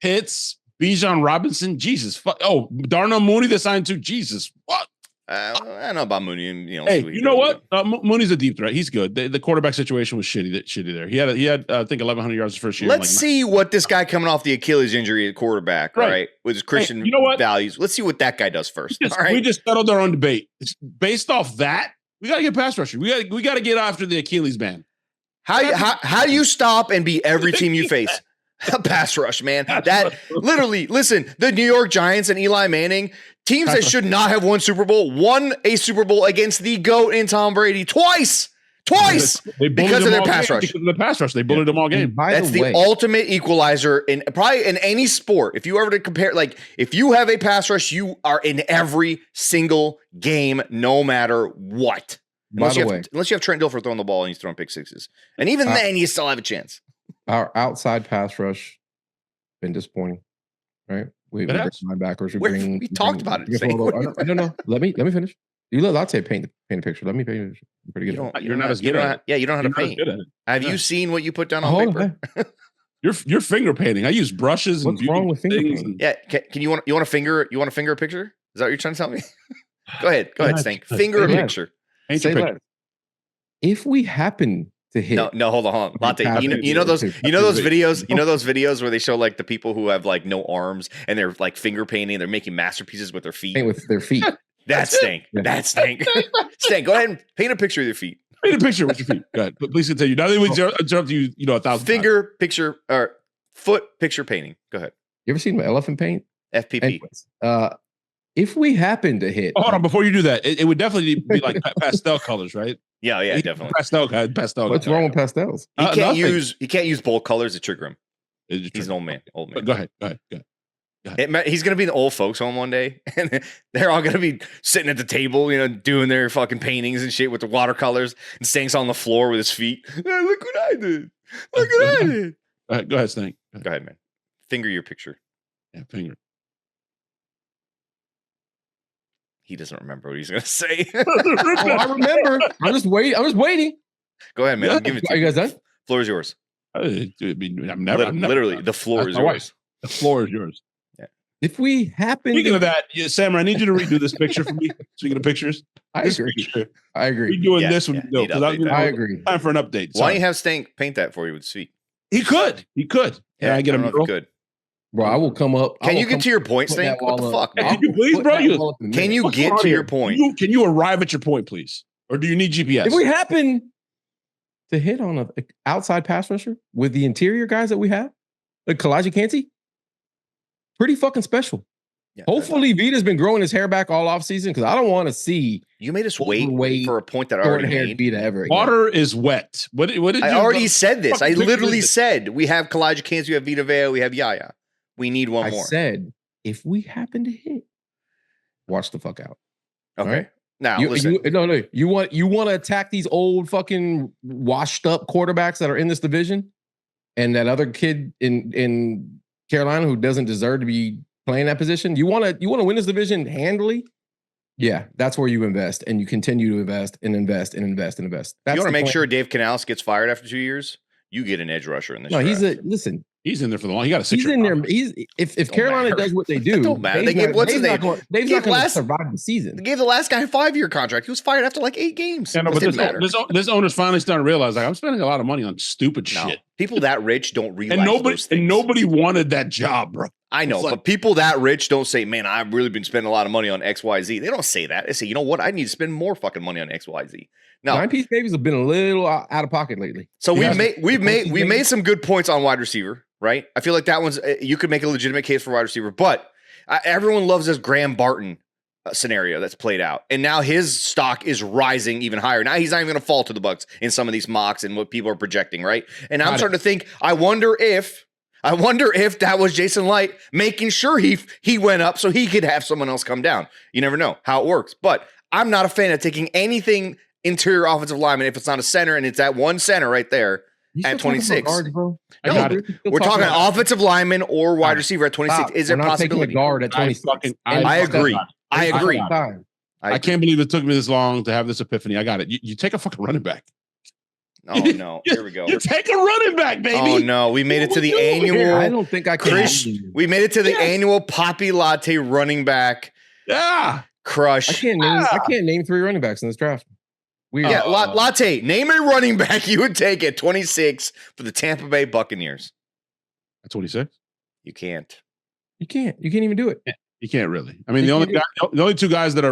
Pitts, Bijan Robinson. Jesus. Fuck. Oh, Darnell Mooney that signed to. Jesus. What? I don't know about Mooney. Hey, you know what? Mooney's a deep threat. He's good. The quarterback situation was shitty there. He had I think 1,100 yards his first year. Let's see what this guy coming off the Achilles injury at quarterback, right? With his Christian values. Let's see what that guy does first. We just settled our own debate. Based off that, we got to get pass rushing. We got to get after the Achilles man. How do you stop and beat every team you face? A pass rush, man. That literally, listen, the New York Giants and Eli Manning, teams that should not have won Super Bowl, won a Super Bowl against the GOAT in Tom Brady twice because of their pass rush. Because of the pass rush, they bullied them all game. That's the ultimate equalizer in probably in any sport. If you ever to compare, like if you have a pass rush, you are in every single game, no matter what. Unless you have Trent Dilfer throwing the ball and he's throwing pick sixes, and even then you still have a chance. Our outside pass rush been disappointing, right? We bring linebackers. We talked about it. I don't know. Let me finish. You let Latte paint a picture. Let me paint a picture. Pretty good. You're not as good at it. Yeah, you don't know how to paint. Have you seen what you put down on paper? You're finger painting. I use brushes. What's wrong with finger painting? Yeah, can you want a finger? You want a finger picture? Is that what you're trying to tell me? Go ahead, Stank. Finger a picture. Say less. If we happen to hit, no, hold on, Latte. You know those videos where they show like the people who have like no arms and they're like finger painting. They're making masterpieces with their feet. With their feet. That's Stank. That's Stank. Stank. Go ahead and paint a picture with your feet. Paint a picture with your feet. Go ahead. But please continue. Now that we interrupt you, 1,000 finger picture or foot picture painting. Go ahead. You ever seen my elephant paint? FPP. Anyways, if we happen to hit, hold on. Before you do that, it would definitely be like pastel colors, right? Yeah, definitely. Pastel. What's wrong with pastels? He can't use bold colors to trigger him. He's an old man. But go ahead. He's gonna be in the old folks' home one day, and they're all gonna be sitting at the table, doing their fucking paintings and shit with the watercolors, and Stank's on the floor with his feet. Hey, look what I did! Look what I did! Go ahead, Stank. Go ahead, man. Finger your picture. Yeah, finger. He doesn't remember what he's gonna say. I remember. I'm just waiting. Go ahead, man. Yeah. Give it to Are you guys done? Floor is yours. I'm never literally, the floor is yours. The floor is yours. Yeah. If we happen, speaking of that, Sam, I need you to redo this picture for me. Speaking of pictures, I agree. We're doing this one. I agree. Time for an update. Why don't you have Stank paint that for you with his feet? He could. Yeah, I get him. Good. Bro, I will come up. Can you get to your point, Stank? What the fuck, man? Can you please, bro? Can you get to your point? Can you arrive at your point, please? Or do you need GPS? If we happen to hit on an outside pass rusher with the interior guys that we have, like Kalaji Kansi, pretty fucking special. Yeah, hopefully Vita's been growing his hair back all off season because I don't want to see. You made us wait for a point that I already made. Vita ever again. Water is wet. What did I already said this. I literally said we have Kalaji Kansi, we have Vita Vea, we have Yaya. We need one more. I said if we happen to hit, watch the fuck out. Okay. Right? Now listen. You want to attack these old fucking washed up quarterbacks that are in this division, and that other kid in Carolina who doesn't deserve to be playing that position. You want to win this division handily. Yeah, that's where you invest, and you continue to invest and invest and invest and invest. You want to make sure Dave Canales gets fired after 2 years. You get an edge rusher in this. No, draft. He's in there for the long. He got a 6 year. He's in there. If Carolina does what they do, don't matter. Dave's not going to survive the season. They gave the last guy a 5-year contract. He was fired after like 8 games. Yeah, no, but this owner's finally starting to realize I'm spending a lot of money on stupid shit. People that rich don't realize those things. And nobody wanted that job, bro. I know, but people that rich don't say, "Man, I've really been spending a lot of money on XYZ." They don't say that. They say, "You know what? I need to spend more fucking money on XYZ." Now, 9-piece babies have been a little out of pocket lately. So we've made some good points on wide receiver, right? I feel like that one's you could make a legitimate case for wide receiver, but everyone loves this Graham Barton scenario that's played out, and now his stock is rising even higher. Now he's not even going to fall to the Bucs in some of these mocks and what people are projecting, right? And I'm starting to think, I wonder if that was Jason Light making sure he went up so he could have someone else come down. You never know how it works, but I'm not a fan of taking anything interior offensive lineman if it's not a center, and it's that one center right there at 26. Guards, bro? No, we're talking offensive lineman or wide receiver at 26. Is there a possibility? Guard at 26. I agree. I can't believe it took me this long to have this epiphany. I got it. You take a fucking running back. Oh no! Here we go. You take a running back, baby. Oh no! We made it to the annual. I don't think I can. We made it to the annual Poppy Latte running back. Yeah, crush. I can't name 3 running backs in this draft. Weird. Yeah, Latte. Name a running back you would take at 26 for the Tampa Bay Buccaneers. At 26, you can't. You can't even do it. You can't really. I mean, the only 2 guys that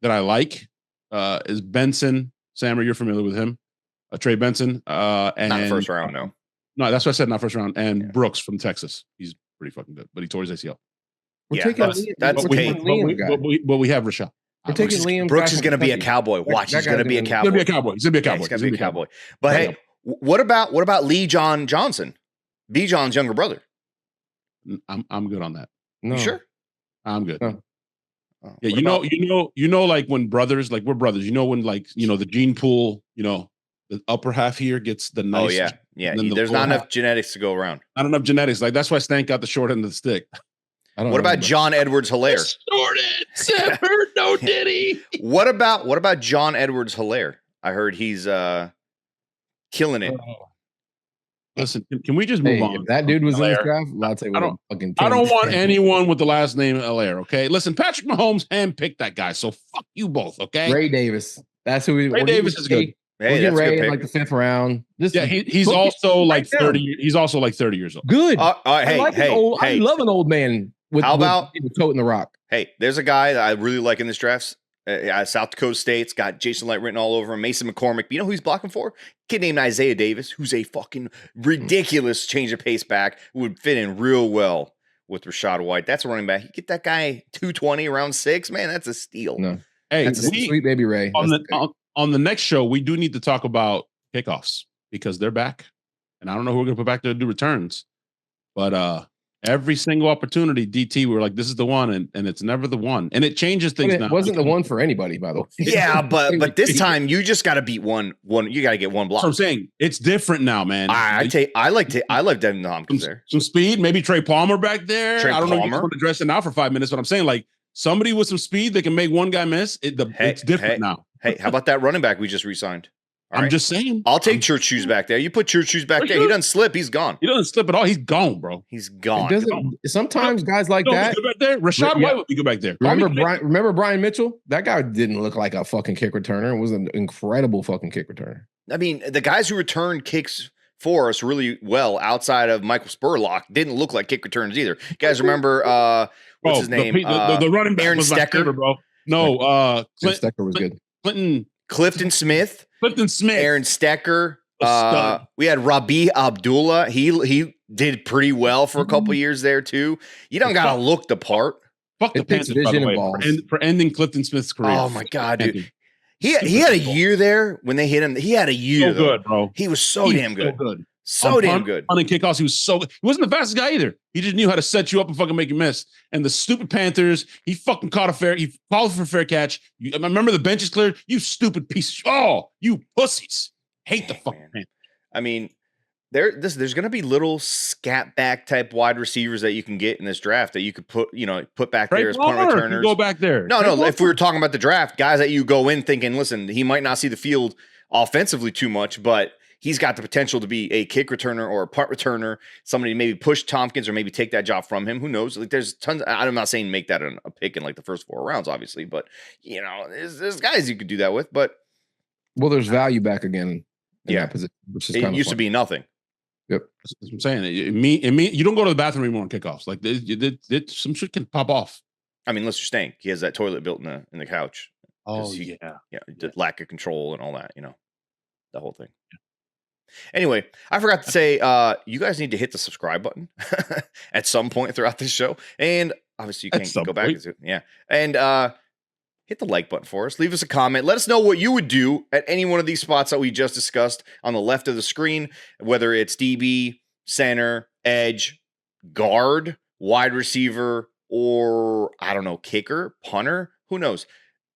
I like is Benson. Sam, you're familiar with him? Trey Benson. And not first round, no. No, that's what I said, not first round. And Brooks from Texas. He's pretty fucking good, but he tore his ACL. But we have Rashad. We're taking Liam. Brooks is going to be a Cowboy. Watch, he's going to be a Cowboy. He's going to be a Cowboy. But hey, what about Lee John Johnson? B. John's younger brother. I'm good on that. No. You sure? I'm good. No. Yeah, like when brothers, like we're brothers, when the gene pool, the upper half here gets the nice. Oh yeah. There's not enough genetics to go around. Not enough genetics. Like that's why Stank got the short end of the stick. I don't What know about John Edwards-Helaire? Distorted. Severed. No Diddy. What about John Edwards-Helaire? I heard he's killing it. Listen, can we just move Hey, on? if that dude was in this Helaire. draft, I'll tell you what. I don't want anyone with the last name Helaire. Okay, listen, Patrick Mahomes handpicked that guy, so fuck you both. Okay, Ray Davis. That's who we. Ray Davis is good. Hey, We're that's a Ray good in pick. like the 5th round. He's also like 30. He's also like 30 years old. Good. Hey, I love an old man with toting the rock. Hey, there's a guy that I really like in this draft. South Dakota State's got Jason Light written all over him. Mason McCormick. But you know who he's blocking for? Kid named Isaiah Davis, who's a fucking ridiculous change of pace back who would fit in real well with Rachaad White. That's a running back. You get that guy 220 around 6, man, that's a steal. No. Hey, that's sweet baby Ray. On the next show, we do need to talk about kickoffs because they're back. And I don't know who we're going to put back there to do returns. But every single opportunity, DT, we were like, this is the one, and it's never the one. And it changes things now. It wasn't the one for anybody, by the way. Yeah, but this time you just got to beat one. You got to get one block. That's what I'm saying. It's different now, man. I like Devin Tompkins there. Some speed, maybe Trey Palmer back there. I don't know if you want to dress it now for 5 minutes, but I'm saying like somebody with some speed that can make one guy miss. It's different now. Hey, how about that running back we just re-signed? I'm just saying. I'll take Church Shoes back there. You put Church Shoes back there. He doesn't slip. He's gone. He doesn't slip at all. He's gone, bro. He's gone. Sometimes guys like that. Go back there. Rachaad White would be good back there. Remember Brian Mitchell? That guy didn't look like a fucking kick returner. It was an incredible fucking kick returner. I mean, the guys who returned kicks for us really well outside of Michael Spurlock didn't look like kick returners either. You guys remember what's his name? The running back Aaron was Stecker, favorite, bro. No, Stecker was good. Clifton Smith, Aaron Stecker. We had Rabi Abdullah. He did pretty well for a couple years there too. You don't gotta look the part. Fuck the Panthers, by the way, for ending Clifton Smith's career. Oh my god, dude. He had a year there when they hit him. He had a year. So good, bro. He was so damn good. So damn good. On kickoffs, he was he wasn't the fastest guy either. He just knew how to set you up and fucking make you miss. And the stupid Panthers, he fucking called for a fair catch. I remember the bench is cleared. You stupid piece. You pussies. Hate the fucking Panthers. I mean, there's going to be little scat back type wide receivers that you can get in this draft that you could put back there as punt returners. Go back there. No. If we were talking about the draft, guys that you go in thinking, listen, he might not see the field offensively too much, but he's got the potential to be a kick returner or a punt returner. Somebody maybe push Tompkins or maybe take that job from him. Who knows? Like there's tons. I'm not saying make that a pick in like the first 4 rounds, obviously, but there's guys you could do that with. But there's value back again. In that position, which is it used to be nothing. Yep, that's what I'm saying. It mean you don't go to the bathroom anymore on kickoffs. Like some shit can pop off. I mean, unless you're Stank, he has that toilet built in the couch. Oh the lack of control and all that. The whole thing. Yeah. Anyway, I forgot to say, you guys need to hit the subscribe button at some point throughout this show, and obviously you can't go back to it. Yeah, and hit the like button for us. Leave us a comment. Let us know what you would do at any one of these spots that we just discussed on the left of the screen, whether it's DB, center, edge, guard, wide receiver, or I don't know, kicker, punter, who knows?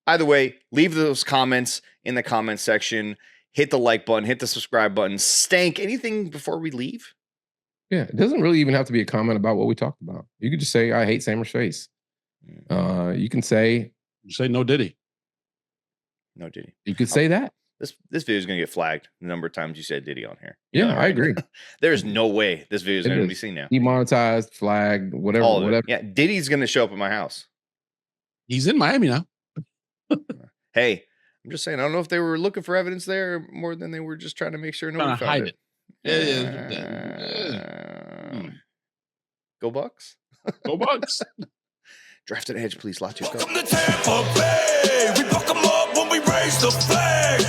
Either way, leave those comments in the comment section. Hit the like button, hit the subscribe button. Stank, anything before we leave? Yeah, it doesn't really even have to be a comment about what we talked about. You could just say, I hate Sammer's face. You can say no Diddy. No Diddy. You could say that. This video is going to get flagged the number of times you said Diddy on here. Yeah, I agree. There's no way this video is going to be seen now. Demonetized, flagged, whatever. Yeah, Diddy's going to show up at my house. He's in Miami now. Hey, I'm just saying, I don't know if they were looking for evidence there more than they were just trying to make sure nobody found it. Go Bucs. Go Bucs. Draft an edge, please. Latios, go. Welcome to Tampa Bay. We fuck them up when we raise the flag.